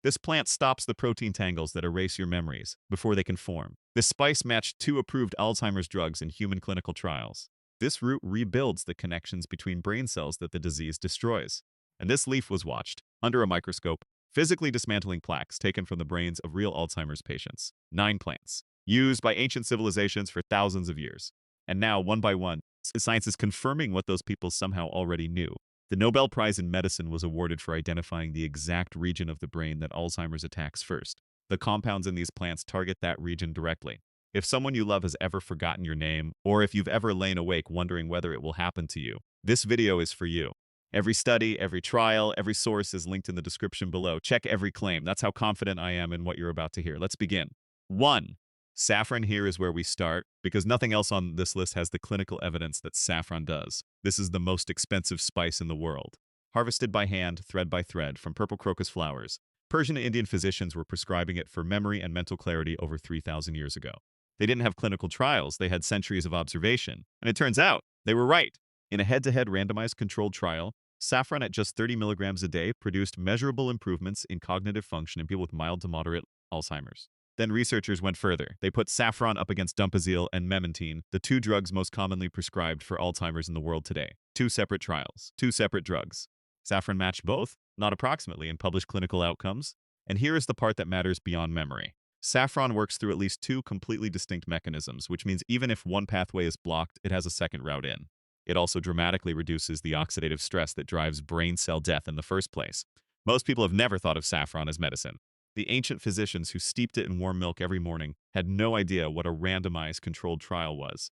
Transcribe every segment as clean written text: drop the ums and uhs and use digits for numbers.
This plant stops the protein tangles that erase your memories before they can form. This spice matched two approved Alzheimer's drugs in human clinical trials. This root rebuilds the connections between brain cells that the disease destroys. And this leaf was watched, under a microscope, physically dismantling plaques taken from the brains of real Alzheimer's patients. 9 plants, used by ancient civilizations for thousands of years. And now, one by one, science is confirming what those people somehow already knew. The Nobel Prize in Medicine was awarded for identifying the exact region of the brain that Alzheimer's attacks first. The compounds in these plants target that region directly. If someone you love has ever forgotten your name, or if you've ever lain awake wondering whether it will happen to you, this video is for you. Every study, every trial, every source is linked in the description below. Check every claim. That's how confident I am in what you're about to hear. Let's begin. 1. Saffron. Here is where we start, because nothing else on this list has the clinical evidence that saffron does. This is the most expensive spice in the world. Harvested by hand, thread by thread, from purple crocus flowers, Persian and Indian physicians were prescribing it for memory and mental clarity over 3,000 years ago. They didn't have clinical trials, they had centuries of observation, and it turns out they were right. In a head-to-head randomized controlled trial, saffron at just 30 milligrams a day produced measurable improvements in cognitive function in people with mild to moderate Alzheimer's. Then researchers went further. They put saffron up against Dumpazil and memantine, the 2 drugs most commonly prescribed for Alzheimer's in the world today. 2 separate trials, 2 separate drugs. Saffron matched both, not approximately, in published clinical outcomes. And here is the part that matters beyond memory. Saffron works through at least 2 completely distinct mechanisms, which means even if one pathway is blocked, it has a second route in. It also dramatically reduces the oxidative stress that drives brain cell death in the first place. Most people have never thought of saffron as medicine. The ancient physicians who steeped it in warm milk every morning had no idea what a randomized controlled trial was.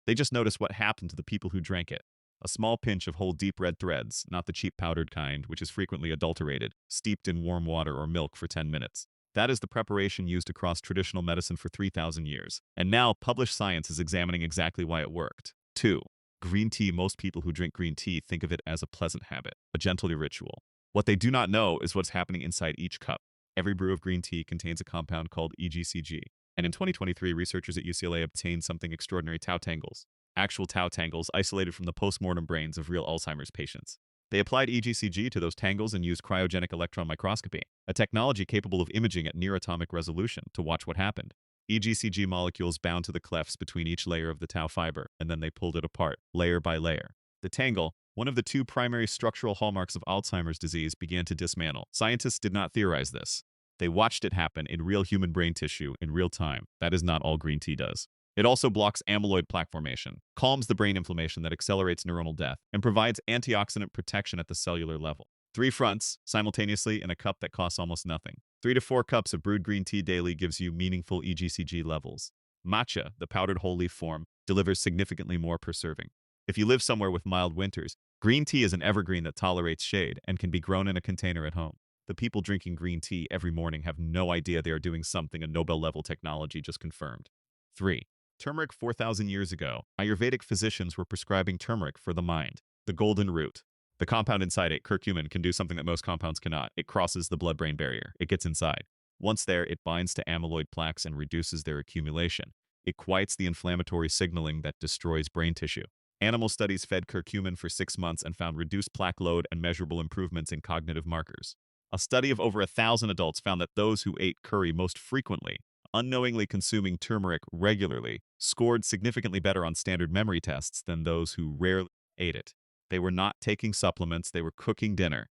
They just noticed what happened to the people who drank it. A small pinch of whole deep red threads, not the cheap powdered kind, which is frequently adulterated, steeped in warm water or milk for 10 minutes. That is the preparation used across traditional medicine for 3,000 years. And now, published science is examining exactly why it worked. 2. Green tea. Most people who drink green tea think of it as a pleasant habit, a gentle ritual. What they do not know is what's happening inside each cup. Every brew of green tea contains a compound called EGCG. And in 2023, researchers at UCLA obtained something extraordinary: tau tangles. Actual tau tangles isolated from the postmortem brains of real Alzheimer's patients. They applied EGCG to those tangles and used cryogenic electron microscopy, a technology capable of imaging at near atomic resolution, to watch what happened. EGCG molecules bound to the clefts between each layer of the tau fiber, and then they pulled it apart, layer by layer. The tangle, one of the 2 primary structural hallmarks of Alzheimer's disease, began to dismantle. Scientists did not theorize this. They watched it happen in real human brain tissue in real time. That is not all green tea does. It also blocks amyloid plaque formation, calms the brain inflammation that accelerates neuronal death, and provides antioxidant protection at the cellular level. 3 fronts, simultaneously, in a cup that costs almost nothing. 3 to 4 cups of brewed green tea daily gives you meaningful EGCG levels. Matcha, the powdered whole leaf form, delivers significantly more per serving. If you live somewhere with mild winters, green tea is an evergreen that tolerates shade and can be grown in a container at home. The people drinking green tea every morning have no idea they are doing something a Nobel-level technology just confirmed. 3. Turmeric. 4,000 years ago, Ayurvedic physicians were prescribing turmeric for the mind, the golden root. The compound inside it, curcumin, can do something that most compounds cannot. It crosses the blood-brain barrier. It gets inside. Once there, it binds to amyloid plaques and reduces their accumulation. It quiets the inflammatory signaling that destroys brain tissue. Animal studies fed curcumin for 6 months and found reduced plaque load and measurable improvements in cognitive markers. A study of over 1,000 adults found that those who ate curry most frequently, unknowingly consuming turmeric regularly, scored significantly better on standard memory tests than those who rarely ate it. They were not taking supplements, they were cooking dinner.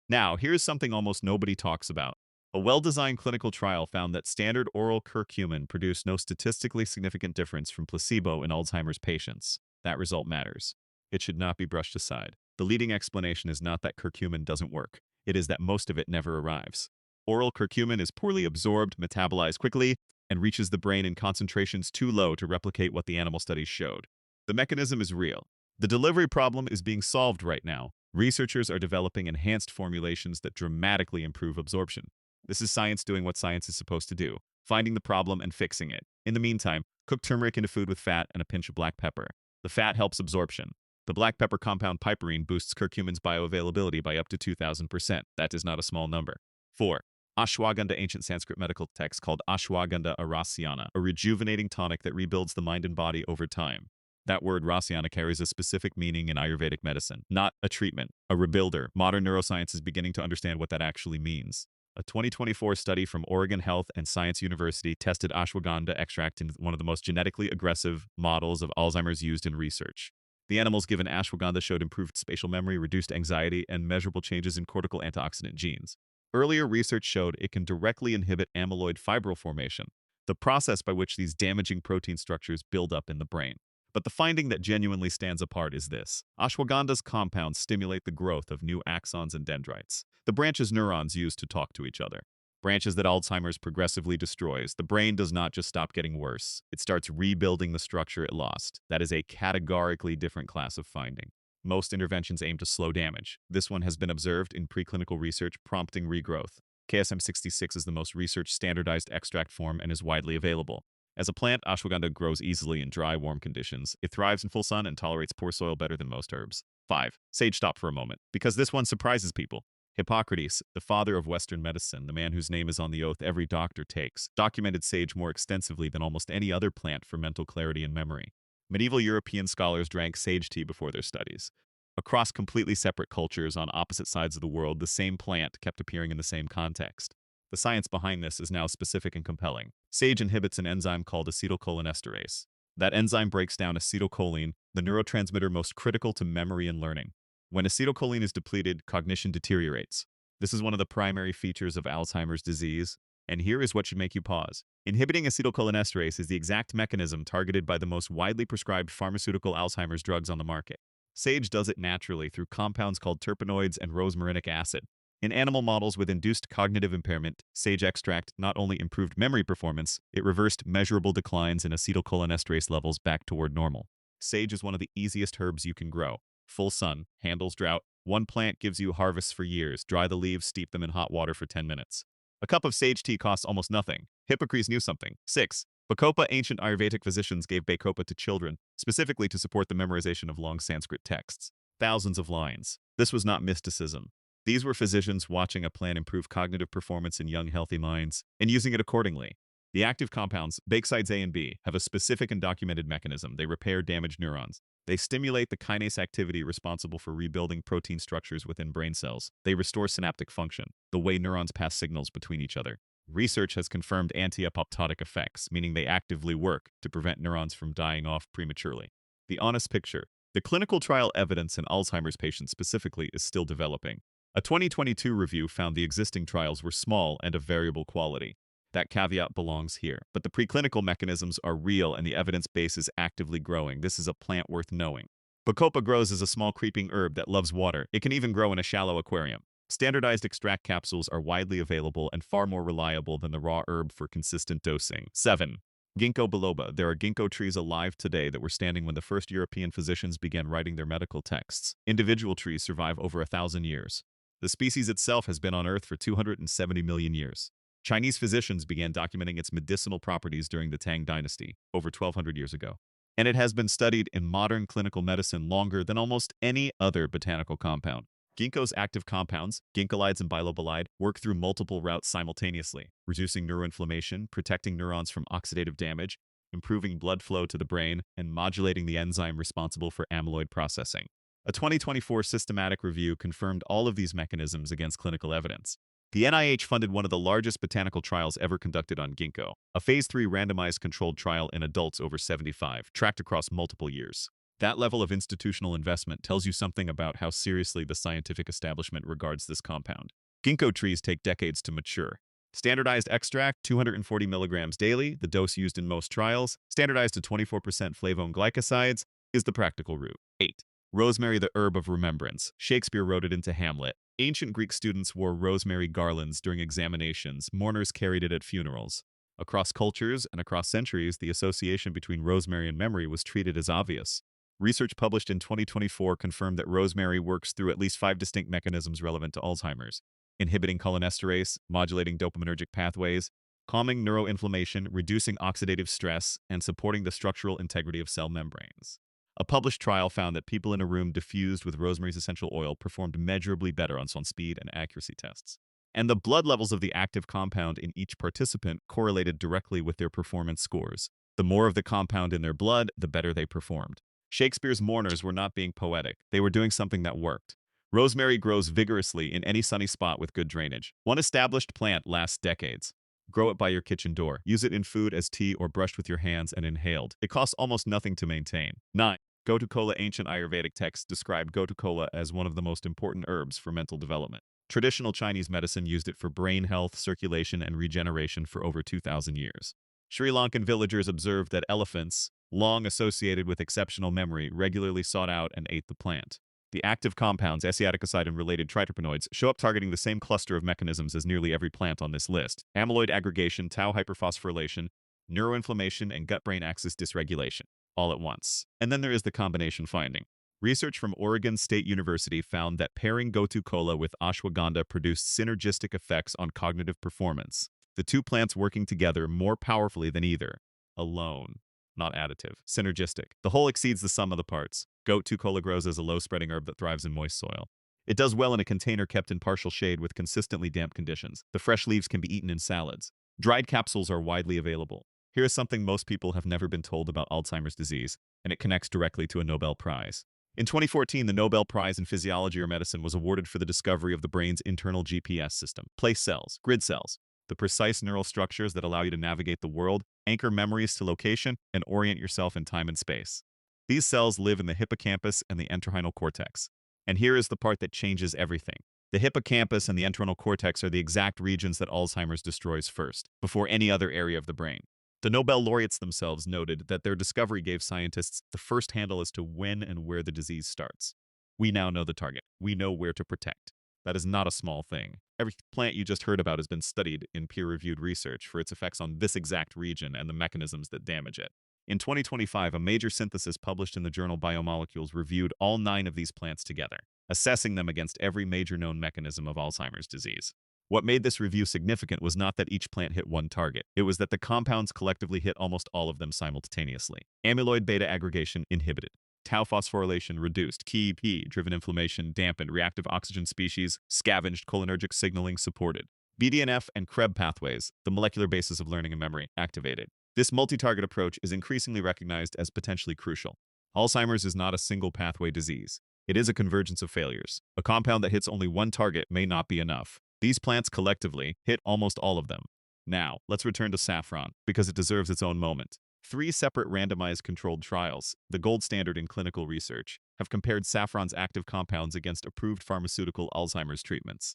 Now, here's something almost nobody talks about. A well-designed clinical trial found that standard oral curcumin produced no statistically significant difference from placebo in Alzheimer's patients. That result matters. It should not be brushed aside. The leading explanation is not that curcumin doesn't work. It is that most of it never arrives. Oral curcumin is poorly absorbed, metabolized quickly, and reaches the brain in concentrations too low to replicate what the animal studies showed. The mechanism is real. The delivery problem is being solved right now. Researchers are developing enhanced formulations that dramatically improve absorption. This is science doing what science is supposed to do, finding the problem and fixing it. In the meantime, cook turmeric into food with fat and a pinch of black pepper. The fat helps absorption. The black pepper compound piperine boosts curcumin's bioavailability by up to 2,000%. That is not a small number. 4. Ashwagandha. Ancient Sanskrit medical text called Ashwagandha Rasyana, a rejuvenating tonic that rebuilds the mind and body over time. That word Rasyana carries a specific meaning in Ayurvedic medicine, not a treatment, a rebuilder. Modern neuroscience is beginning to understand what that actually means. A 2024 study from Oregon Health and Science University tested ashwagandha extract in one of the most genetically aggressive models of Alzheimer's used in research. The animals given ashwagandha showed improved spatial memory, reduced anxiety, and measurable changes in cortical antioxidant genes. Earlier research showed it can directly inhibit amyloid fibril formation, the process by which these damaging protein structures build up in the brain. But the finding that genuinely stands apart is this. Ashwagandha's compounds stimulate the growth of new axons and dendrites, the branches neurons use to talk to each other. Branches that Alzheimer's progressively destroys. The brain does not just stop getting worse. It starts rebuilding the structure it lost. That is a categorically different class of finding. Most interventions aim to slow damage. This one has been observed in preclinical research, prompting regrowth. KSM66 is the most research standardized extract form and is widely available. As a plant, ashwagandha grows easily in dry, warm conditions. It thrives in full sun and tolerates poor soil better than most herbs. 5. Sage. Stop for a moment, because this one surprises people. Hippocrates, the father of Western medicine, the man whose name is on the oath every doctor takes, documented sage more extensively than almost any other plant for mental clarity and memory. Medieval European scholars drank sage tea before their studies. Across completely separate cultures on opposite sides of the world, the same plant kept appearing in the same context. The science behind this is now specific and compelling. Sage inhibits an enzyme called acetylcholinesterase. That enzyme breaks down acetylcholine, the neurotransmitter most critical to memory and learning. When acetylcholine is depleted, cognition deteriorates. This is one of the primary features of Alzheimer's disease, and here is what should make you pause. Inhibiting acetylcholinesterase is the exact mechanism targeted by the most widely prescribed pharmaceutical Alzheimer's drugs on the market. Sage does it naturally through compounds called terpenoids and rosmarinic acid. In animal models with induced cognitive impairment, sage extract not only improved memory performance, it reversed measurable declines in acetylcholinesterase levels back toward normal. Sage is one of the easiest herbs you can grow. Full sun, handles drought. One plant gives you harvests for years. Dry the leaves, steep them in hot water for 10 minutes. A cup of sage tea costs almost nothing. Hippocrates knew something. 6. Bacopa. Ancient Ayurvedic physicians gave Bacopa to children, specifically to support the memorization of long Sanskrit texts. Thousands of lines. This was not mysticism. These were physicians watching a plant improve cognitive performance in young, healthy minds and using it accordingly. The active compounds, Bakesides A and B, have a specific and documented mechanism. They repair damaged neurons. They stimulate the kinase activity responsible for rebuilding protein structures within brain cells. They restore synaptic function, the way neurons pass signals between each other. Research has confirmed anti-apoptotic effects, meaning they actively work to prevent neurons from dying off prematurely. The honest picture. The clinical trial evidence in Alzheimer's patients specifically is still developing. A 2022 review found the existing trials were small and of variable quality. That caveat belongs here. But the preclinical mechanisms are real and the evidence base is actively growing. This is a plant worth knowing. Bacopa grows as a small creeping herb that loves water. It can even grow in a shallow aquarium. Standardized extract capsules are widely available and far more reliable than the raw herb for consistent dosing. 7. Ginkgo biloba. There are ginkgo trees alive today that were standing when the first European physicians began writing their medical texts. Individual trees survive over 1,000 years. The species itself has been on Earth for 270 million years. Chinese physicians began documenting its medicinal properties during the Tang dynasty, over 1,200 years ago. And it has been studied in modern clinical medicine longer than almost any other botanical compound. Ginkgo's active compounds, ginkgolides and bilobalide, work through multiple routes simultaneously, reducing neuroinflammation, protecting neurons from oxidative damage, improving blood flow to the brain, and modulating the enzyme responsible for amyloid processing. A 2024 systematic review confirmed all of these mechanisms against clinical evidence. The NIH funded one of the largest botanical trials ever conducted on ginkgo, a phase 3 randomized controlled trial in adults over 75, tracked across multiple years. That level of institutional investment tells you something about how seriously the scientific establishment regards this compound. Ginkgo trees take decades to mature. Standardized extract, 240 milligrams daily, the dose used in most trials. Standardized to 24% flavone glycosides is the practical route. 8. Rosemary, the herb of remembrance. Shakespeare wrote it into Hamlet. Ancient Greek students wore rosemary garlands during examinations. Mourners carried it at funerals. Across cultures and across centuries, the association between rosemary and memory was treated as obvious. Research published in 2024 confirmed that rosemary works through at least 5 distinct mechanisms relevant to Alzheimer's: inhibiting cholinesterase, modulating dopaminergic pathways, calming neuroinflammation, reducing oxidative stress, and supporting the structural integrity of cell membranes. A published trial found that people in a room diffused with rosemary's essential oil performed measurably better on speed and accuracy tests. And the blood levels of the active compound in each participant correlated directly with their performance scores. The more of the compound in their blood, the better they performed. Shakespeare's mourners were not being poetic. They were doing something that worked. Rosemary grows vigorously in any sunny spot with good drainage. One established plant lasts decades. Grow it by your kitchen door. Use it in food as tea or brushed with your hands and inhaled. It costs almost nothing to maintain. 9. Gotu kola. Ancient Ayurvedic texts described gotu kola as one of the most important herbs for mental development. Traditional Chinese medicine used it for brain health, circulation, and regeneration for over 2,000 years. Sri Lankan villagers observed that elephants, long associated with exceptional memory, regularly sought out and ate the plant. The active compounds, asiaticoside and related triterpenoids, show up targeting the same cluster of mechanisms as nearly every plant on this list: amyloid aggregation, tau hyperphosphorylation, neuroinflammation, and gut-brain axis dysregulation, all at once. And then there is the combination finding. Research from Oregon State University found that pairing gotu kola with ashwagandha produced synergistic effects on cognitive performance, the two plants working together more powerfully than either alone. Not additive, synergistic. The whole exceeds the sum of the parts. Gotu kola grows as a low-spreading herb that thrives in moist soil. It does well in a container kept in partial shade with consistently damp conditions. The fresh leaves can be eaten in salads. Dried capsules are widely available. Here is something most people have never been told about Alzheimer's disease, and it connects directly to a Nobel Prize. In 2014, the Nobel Prize in Physiology or Medicine was awarded for the discovery of the brain's internal GPS system: place cells, grid cells, the precise neural structures that allow you to navigate the world, anchor memories to location, and orient yourself in time and space. These cells live in the hippocampus and the entorhinal cortex. And here is the part that changes everything. The hippocampus and the entorhinal cortex are the exact regions that Alzheimer's destroys first, before any other area of the brain. The Nobel laureates themselves noted that their discovery gave scientists the first handle as to when and where the disease starts. We now know the target. We know where to protect. That is not a small thing. Every plant you just heard about has been studied in peer-reviewed research for its effects on this exact region and the mechanisms that damage it. In 2025, a major synthesis published in the journal Biomolecules reviewed all 9 of these plants together, assessing them against every major known mechanism of Alzheimer's disease. What made this review significant was not that each plant hit one target. It was that the compounds collectively hit almost all of them simultaneously. Amyloid beta aggregation inhibited. Tau phosphorylation reduced. KEP-driven inflammation dampened. Reactive oxygen species scavenged. Cholinergic signaling supported. BDNF and Krebs pathways, the molecular basis of learning and memory, activated. This multi-target approach is increasingly recognized as potentially crucial. Alzheimer's is not a single pathway disease. It is a convergence of failures. A compound that hits only one target may not be enough. These plants collectively hit almost all of them. Now, let's return to saffron, because it deserves its own moment. 3 separate randomized controlled trials, the gold standard in clinical research, have compared saffron's active compounds against approved pharmaceutical Alzheimer's treatments.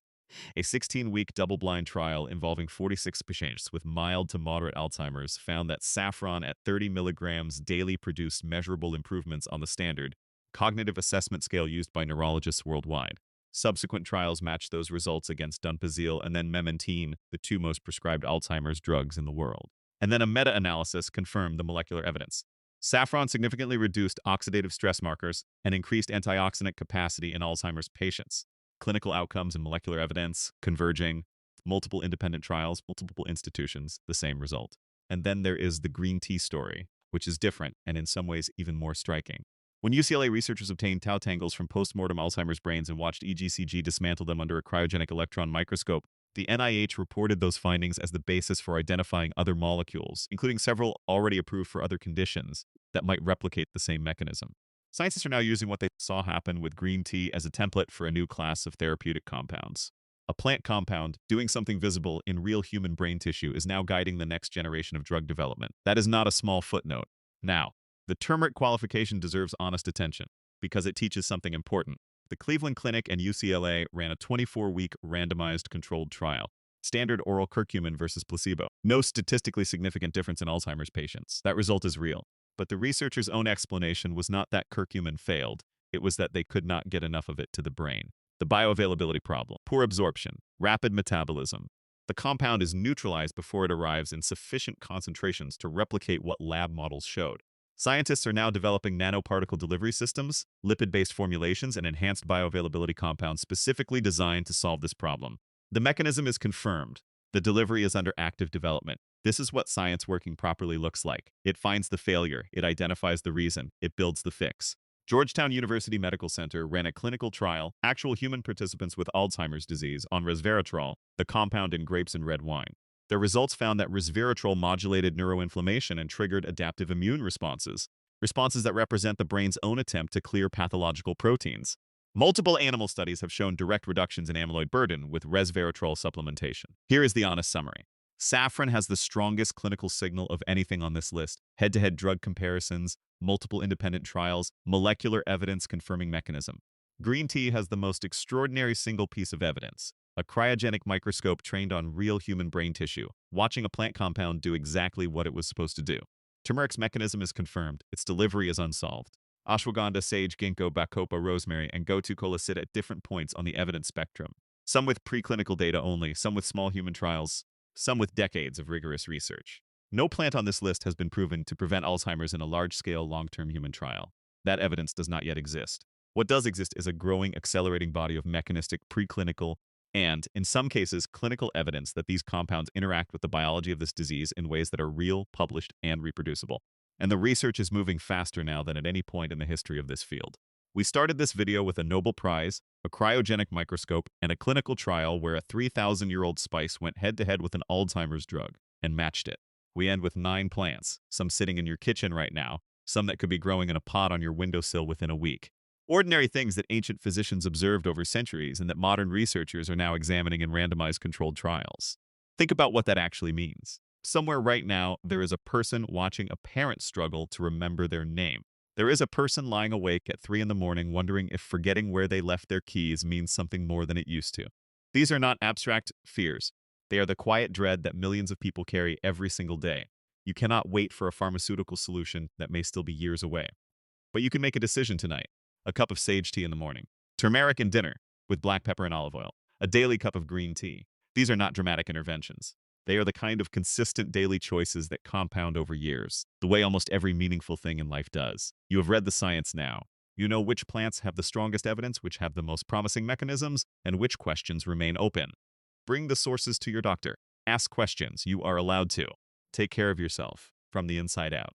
A 16-week double-blind trial involving 46 patients with mild to moderate Alzheimer's found that saffron at 30 milligrams daily produced measurable improvements on the standard cognitive assessment scale used by neurologists worldwide. Subsequent trials matched those results against donepezil and then memantine, the 2 most prescribed Alzheimer's drugs in the world. And then a meta-analysis confirmed the molecular evidence. Saffron significantly reduced oxidative stress markers and increased antioxidant capacity in Alzheimer's patients. Clinical outcomes and molecular evidence converging, multiple independent trials, multiple institutions, the same result. And then there is the green tea story, which is different and in some ways even more striking. When UCLA researchers obtained tau tangles from post-mortem Alzheimer's brains and watched EGCG dismantle them under a cryogenic electron microscope, the NIH reported those findings as the basis for identifying other molecules, including several already approved for other conditions, that might replicate the same mechanism. Scientists are now using what they saw happen with green tea as a template for a new class of therapeutic compounds. A plant compound doing something visible in real human brain tissue is now guiding the next generation of drug development. That is not a small footnote. Now, the turmeric qualification deserves honest attention because it teaches something important. The Cleveland Clinic and UCLA ran a 24-week randomized controlled trial. Standard oral curcumin versus placebo. No statistically significant difference in Alzheimer's patients. That result is real. But the researchers' own explanation was not that curcumin failed. It was that they could not get enough of it to the brain. The bioavailability problem. Poor absorption. Rapid metabolism. The compound is neutralized before it arrives in sufficient concentrations to replicate what lab models showed. Scientists are now developing nanoparticle delivery systems, lipid-based formulations, and enhanced bioavailability compounds specifically designed to solve this problem. The mechanism is confirmed. The delivery is under active development. This is what science working properly looks like. It finds the failure, it identifies the reason, it builds the fix. Georgetown University Medical Center ran a clinical trial, actual human participants with Alzheimer's disease, on resveratrol, the compound in grapes and red wine. Their results found that resveratrol modulated neuroinflammation and triggered adaptive immune responses, responses that represent the brain's own attempt to clear pathological proteins. Multiple animal studies have shown direct reductions in amyloid burden with resveratrol supplementation. Here is the honest summary. Saffron has the strongest clinical signal of anything on this list. Head-to-head drug comparisons, multiple independent trials, molecular evidence confirming mechanism. Green tea has the most extraordinary single piece of evidence. A cryogenic microscope trained on real human brain tissue, watching a plant compound do exactly what it was supposed to do. Turmeric's mechanism is confirmed. Its delivery is unsolved. Ashwagandha, sage, ginkgo, bacopa, rosemary, and gotu kola sit at different points on the evidence spectrum. Some with preclinical data only, some with small human trials, some with decades of rigorous research. No plant on this list has been proven to prevent Alzheimer's in a large-scale, long-term human trial. That evidence does not yet exist. What does exist is a growing, accelerating body of mechanistic, preclinical, and, in some cases, clinical evidence that these compounds interact with the biology of this disease in ways that are real, published, and reproducible. And the research is moving faster now than at any point in the history of this field. We started this video with a Nobel Prize, a cryogenic microscope, and a clinical trial where a 3,000-year-old spice went head-to-head with an Alzheimer's drug and matched it. We end with 9 plants, some sitting in your kitchen right now, some that could be growing in a pot on your windowsill within a week. Ordinary things that ancient physicians observed over centuries and that modern researchers are now examining in randomized controlled trials. Think about what that actually means. Somewhere right now, there is a person watching a parent struggle to remember their name. There is a person lying awake at 3 in the morning wondering if forgetting where they left their keys means something more than it used to. These are not abstract fears. They are the quiet dread that millions of people carry every single day. You cannot wait for a pharmaceutical solution that may still be years away. But you can make a decision tonight. A cup of sage tea in the morning. Turmeric in dinner with black pepper and olive oil. A daily cup of green tea. These are not dramatic interventions. They are the kind of consistent daily choices that compound over years, the way almost every meaningful thing in life does. You have read the science now. You know which plants have the strongest evidence, which have the most promising mechanisms, and which questions remain open. Bring the sources to your doctor. Ask questions. You are allowed to. Take care of yourself from the inside out.